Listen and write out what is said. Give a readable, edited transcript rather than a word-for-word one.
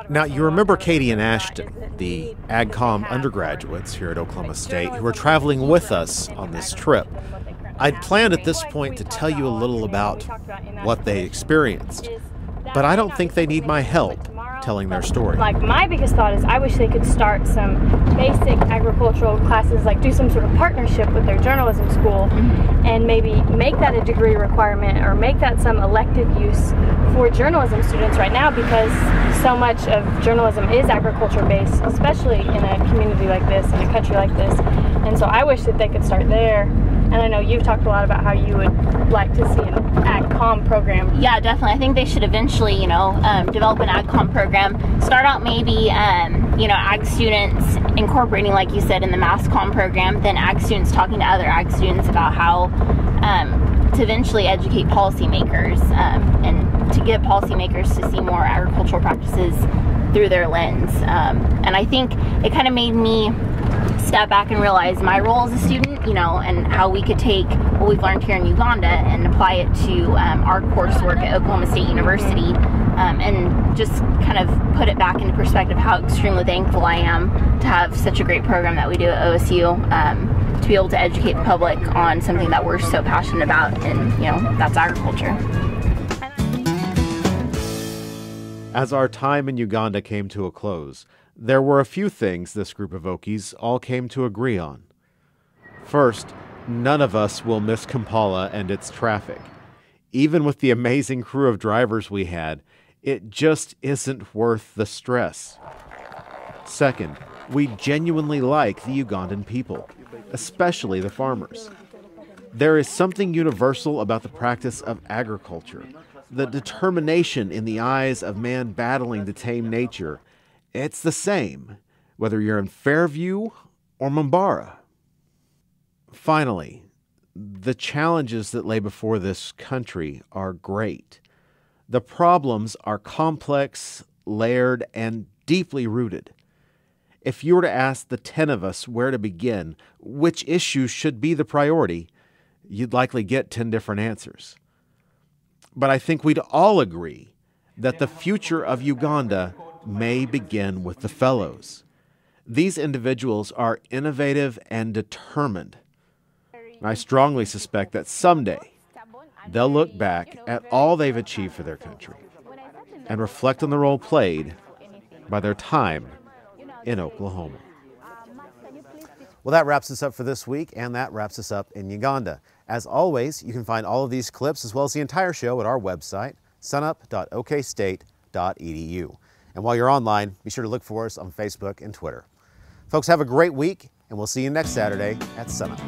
Now, you remember Katie and Ashton, the AgCom undergraduates here at Oklahoma State, who were traveling with us on this trip. I'd planned at this point to tell you a little about what they experienced, but I don't think they need my help telling their story. Like, my biggest thought is I wish they could start some basic agricultural classes, like do some sort of partnership with their journalism school, and maybe make that a degree requirement or make that some elective use for journalism students right now, because so much of journalism is agriculture based, especially in a community like this, in a country like this. And so I wish that they could start there. And I know you've talked a lot about how you would like to see an AgCom program. Yeah, definitely. I think they should eventually, develop an AgCom program. Start out maybe, ag students incorporating, like you said, in the MassCom program, then ag students talking to other ag students about how to eventually educate policymakers and to get policymakers to see more agricultural practices through their lens. And I think it kind of made me step back and realize my role as a student, and how we could take what we've learned here in Uganda and apply it to our coursework at Oklahoma State University, and just kind of put it back into perspective how extremely thankful I am to have such a great program that we do at OSU, to be able to educate the public on something that we're so passionate about, and that's agriculture. As our time in Uganda came to a close, there were a few things this group of Okies all came to agree on. First, none of us will miss Kampala and its traffic. Even with the amazing crew of drivers we had, it just isn't worth the stress. Second, we genuinely like the Ugandan people, especially the farmers. There is something universal about the practice of agriculture, the determination in the eyes of man battling to tame nature. It's the same, whether you're in Fairview or Mombara. Finally, the challenges that lay before this country are great. The problems are complex, layered, and deeply rooted. If you were to ask the 10 of us where to begin, which issues should be the priority, you'd likely get 10 different answers. But I think we'd all agree that the future of Uganda may begin with the fellows. These individuals are innovative and determined. I strongly suspect that someday they'll look back at all they've achieved for their country and reflect on the role played by their time in Oklahoma. Well, that wraps us up for this week, and that wraps us up in Uganda. As always, you can find all of these clips as well as the entire show at our website, sunup.okstate.edu. And while you're online, be sure to look for us on Facebook and Twitter. Folks, have a great week, and we'll see you next Saturday at SUNUP.